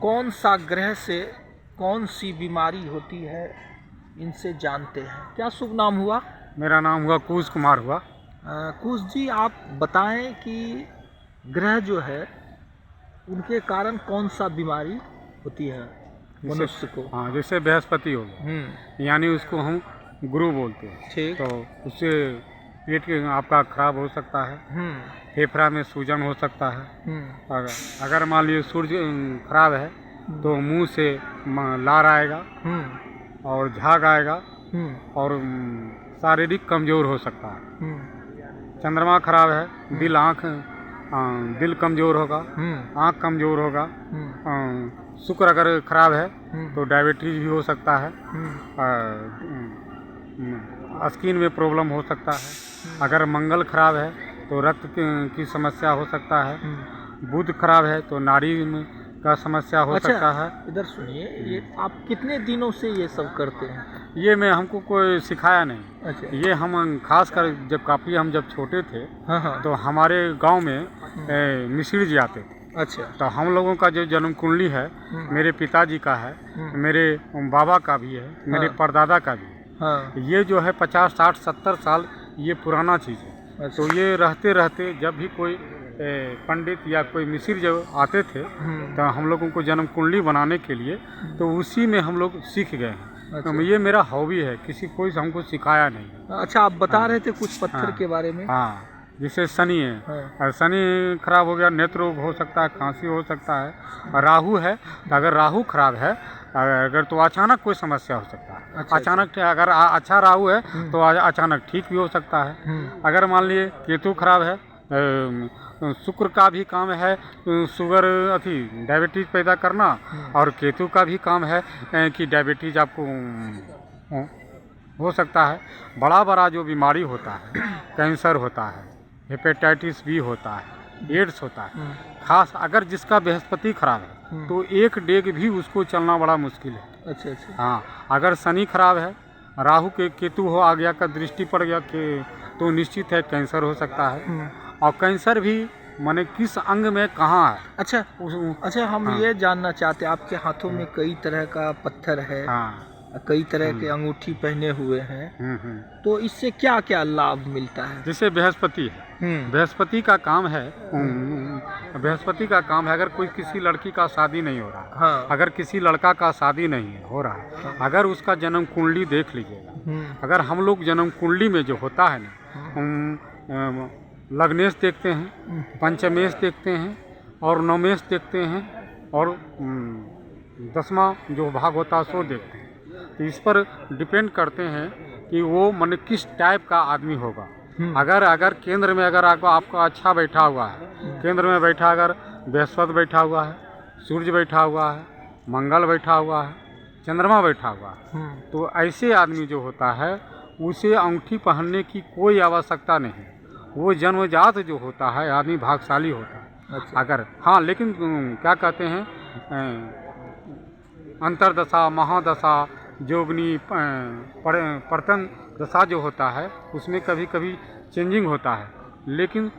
कौन सा ग्रह से कौन सी बीमारी होती है, इनसे जानते हैं। क्या शुभ नाम हुआ? मेरा नाम हुआ कुश कुमार हुआ। कुश जी, आप बताएं कि ग्रह जो है उनके कारण कौन सा बीमारी होती है मनुष्य को? हाँ, जैसे बृहस्पति हो गया, यानी उसको हम गुरु बोलते हैं। ठीक। तो उससे पेट के आपका खराब हो सकता है, फेफड़ा में सूजन हो सकता है। अगर मान लीजिए सूर्य खराब है तो मुंह से लार आएगा और झाग आएगा और शारीरिक कमजोर हो सकता है। चंद्रमा खराब है, दिल कमजोर होगा, आँख कमजोर होगा। शुक्र अगर खराब है तो डायबिटीज भी हो सकता है, स्किन में प्रॉब्लम हो सकता है। अगर मंगल खराब है तो रक्त की समस्या हो सकता है। बुध खराब है तो नाड़ी का समस्या हो सकता है। इधर सुनिए, ये आप कितने दिनों से ये सब करते हैं? ये हमको कोई सिखाया नहीं। अच्छा। ये हम खास कर जब छोटे थे, तो हमारे गांव में मिश्र जी आते थे। अच्छा। तो हम लोगों का जो जन्म कुंडली है, मेरे पिताजी का है, मेरे बाबा का भी है, मेरे परदादा का भी है। ये जो है 50, 60, 70 साल ये पुराना चीज़ है। तो ये रहते रहते जब भी कोई पंडित या कोई मिश्र जब आते थे तो हम लोगों को जन्म कुंडली बनाने के लिए, तो उसी में हम लोग सीख गए हैं। तो ये मेरा हॉबी है, कोई हमको सिखाया नहीं। अच्छा, आप बता रहे थे कुछ पत्थर के बारे में। हाँ, जैसे शनि है, शनि खराब हो गया, नेत्र रोग हो सकता है, खांसी हो सकता है। राहु है, तो अगर राहु खराब है अगर तो अचानक कोई समस्या हो सकता है। अच्छा, अचानक अगर अच्छा राहु है तो अचानक ठीक भी हो सकता है। अगर मान लिए केतु खराब है, शुक्र का भी काम है शुगर डायबिटीज पैदा करना, और केतु का भी काम है कि डायबिटीज आपको हो सकता है। बड़ा जो बीमारी होता है, कैंसर होता है, हेपेटाइटिस बी होता है, एड्स होता है। खास अगर जिसका बृहस्पति खराब है तो एक डेग भी उसको चलना बड़ा मुश्किल है। अच्छा। हाँ, अगर शनि खराब है, राहु के केतु हो आ गया का दृष्टि पड़ गया तो निश्चित है कैंसर हो सकता है। और कैंसर भी माने किस अंग में कहाँ है। अच्छा, हम ये जानना चाहते हैं, आपके हाथों में कई तरह का पत्थर है, कई तरह के अंगूठी पहने हुए हैं, तो इससे क्या क्या लाभ मिलता है? जैसे बृहस्पति है, बृहस्पति का काम है, अगर कोई किसी लड़की का शादी नहीं हो रहा, अगर किसी लड़का का शादी नहीं हो रहा, अगर उसका जन्म कुंडली देख लीजिएगा। अगर हम लोग जन्म कुंडली में जो होता है ना, लग्नेश देखते हैं, पंचमेश देखते हैं और नवमेश देखते हैं, और 10वां जो भाग होता है सो देखते हैं। तो इस पर डिपेंड करते हैं कि वो मन किस टाइप का आदमी होगा। अगर केंद्र में अगर आपका अच्छा बैठा हुआ है, केंद्र में बैठा, अगर बृहस्पति बैठा हुआ है, सूर्य बैठा हुआ है, मंगल बैठा हुआ है, चंद्रमा बैठा हुआ है, तो ऐसे आदमी जो होता है उसे अंगूठी पहनने की कोई आवश्यकता नहीं। वो जन्मजात जो होता है आदमी भाग्यशाली होता है। अच्छा। अगर हाँ, लेकिन क्या कहते हैं, अंतरदशा, महादशा, जोगनी, पर्तन दशा जो होता है उसमें कभी कभी चेंजिंग होता है। लेकिन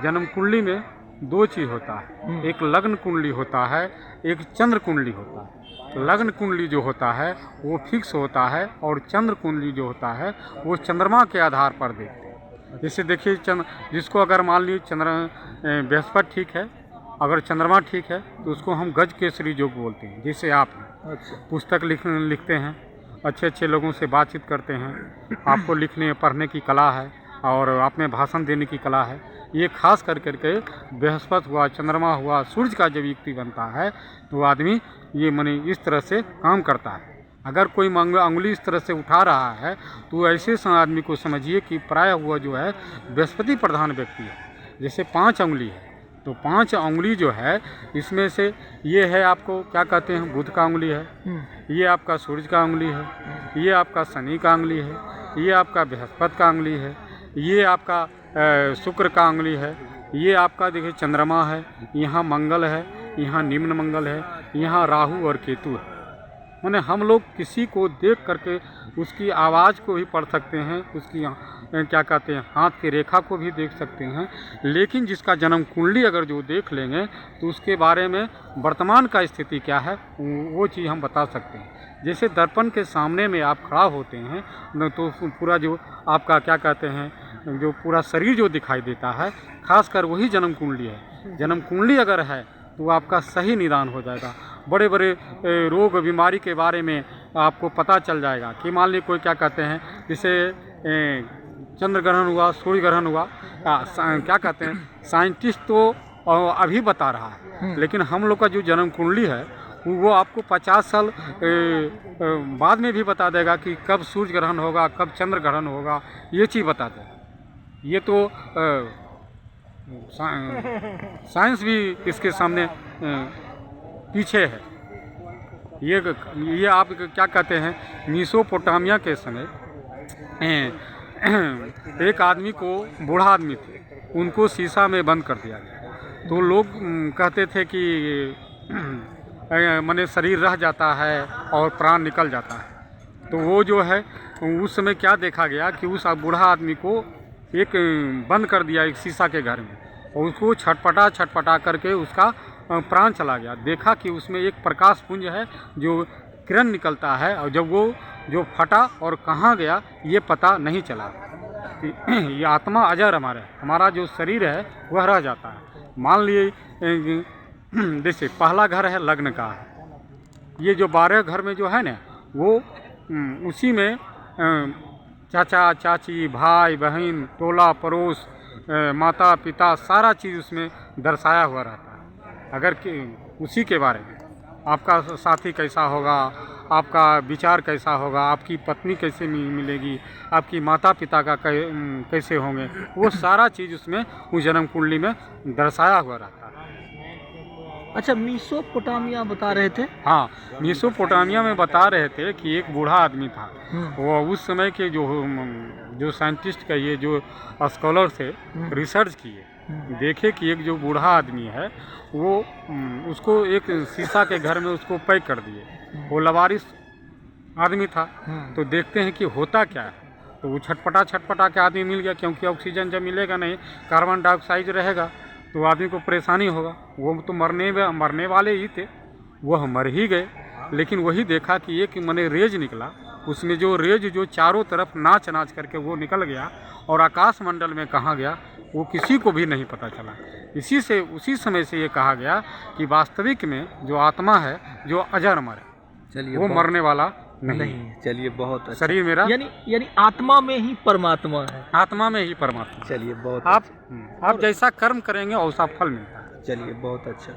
जन्म कुंडली में दो चीज़ होता है, एक लग्न कुंडली होता है, एक चंद्र कुंडली होता है। लग्न कुंडली जो होता है वो फिक्स होता है, और चंद्र कुंडली जो होता है वो चंद्रमा के आधार पर देखते हैं। जैसे देखिए, जिसको अगर मान लीजिए बृहस्पति ठीक है, अगर चंद्रमा ठीक है तो उसको हम गज केसरी योग बोलते हैं। जैसे आप पुस्तक लिखते हैं, अच्छे लोगों से बातचीत करते हैं, आपको लिखने पढ़ने की कला है और आप में भाषण देने की कला है। ये खास करके बृहस्पति हुआ, चंद्रमा हुआ, सूर्य का जब युक्ति बनता है तो आदमी ये माने इस तरह से काम करता है। अगर कोई अंगुली इस तरह से उठा रहा है तो ऐसे आदमी को समझिए कि प्राय हुआ जो है बृहस्पति प्रधान व्यक्ति है। जैसे 5 उंगली है, तो 5 उंगली जो है इसमें से ये है, आपको क्या कहते हैं, बुध का उंगली है, ये आपका सूर्य का उंगली है, ये आपका शनि का उंगली है, ये आपका बृहस्पति का उंगली है, ये आपका शुक्र का उंगली है, ये आपका देखिए चंद्रमा है, यहाँ मंगल है, यहाँ निम्न मंगल है, यहाँ राहु और केतु है। माने हम लोग किसी को देख करके उसकी आवाज़ को भी पढ़ सकते हैं, उसकी क्या कहते हैं हाथ की रेखा को भी देख सकते हैं, लेकिन जिसका जन्म कुंडली अगर जो देख लेंगे तो उसके बारे में वर्तमान का स्थिति क्या है वो चीज़ हम बता सकते हैं। जैसे दर्पण के सामने में आप खड़ा होते हैं तो पूरा जो आपका क्या कहते हैं जो पूरा शरीर जो दिखाई देता है, खासकर वही जन्म कुंडली है। जन्म कुंडली अगर है तो आपका सही निदान हो जाएगा। बड़े बड़े रोग बीमारी के बारे में आपको पता चल जाएगा कि मान लीजिए कोई क्या कहते हैं जैसे चंद्र ग्रहण हुआ, सूर्य ग्रहण हुआ, क्या कहते हैं साइंटिस्ट तो अभी बता रहा है, लेकिन हम लोग का जो जन्म कुंडली है वो आपको 50 साल बाद में भी बता देगा कि कब सूर्य ग्रहण होगा, कब चंद्र ग्रहण होगा, ये चीज़ बता देगा। ये तो साइंस भी इसके सामने पीछे है। ये आप क्या कहते हैं मेसोपोटामिया के समय एक आदमी को, बूढ़ा आदमी थे, उनको शीशा में बंद कर दिया गया। तो लोग कहते थे कि माने शरीर रह जाता है और प्राण निकल जाता है। तो वो जो है उस समय क्या देखा गया कि उस बूढ़ा आदमी को एक बंद कर दिया एक शीशा के घर में, और उसको छटपटा करके उसका प्राण चला गया। देखा कि उसमें एक प्रकाश पुंज है जो किरण निकलता है, और जब वो जो फटा और कहाँ गया ये पता नहीं चला। ये आत्मा अजर हमारा जो शरीर है वह रह जाता है। मान लिए जैसे पहला घर है लग्न का है, ये जो 12 घर में जो है ना वो उसी में चाचा चाची, भाई बहन, टोला पड़ोस, माता पिता, सारा चीज़ उसमें दर्शाया हुआ रहता है। अगर उसी के बारे में आपका साथी कैसा होगा, आपका विचार कैसा होगा, आपकी पत्नी कैसे मिलेगी, आपकी माता पिता का कैसे होंगे, वो सारा चीज़ उसमें उस जन्म कुंडली में दर्शाया हुआ रहता है। अच्छा, मेसोपोटामिया बता रहे थे? हाँ, मेसोपोटामिया में बता रहे थे कि एक बूढ़ा आदमी था। वो उस समय के जो साइंटिस्ट कहिए, जो स्कॉलर थे, रिसर्च किए, देखे कि एक जो बूढ़ा आदमी है वो उसको एक शीशा के घर में उसको पैक कर दिए। वो लवारिस आदमी था। तो देखते हैं कि होता क्या है। तो वो छटपटा के आदमी मिल गया, क्योंकि ऑक्सीजन जब मिलेगा नहीं, कार्बन डाइऑक्साइड रहेगा तो आदमी को परेशानी होगा। वो तो मरने वाले ही थे, वह मर ही गए। लेकिन वही देखा कि एक मने रेज निकला, उसमें जो रेज जो चारों तरफ नाच करके वो निकल गया और आकाश मंडल में कहाँ गया वो किसी को भी नहीं पता चला। उसी समय से ये कहा गया कि वास्तविक में जो आत्मा है जो अजर अमर है, चलिए वो मरने वाला नहीं। चलिए बहुत अच्छा। शरीर मेरा यानी आत्मा में ही परमात्मा है। आत्मा में ही परमात्मा। चलिए बहुत आप जैसा कर्म करेंगे वैसा फल मिलता है। चलिए बहुत अच्छा।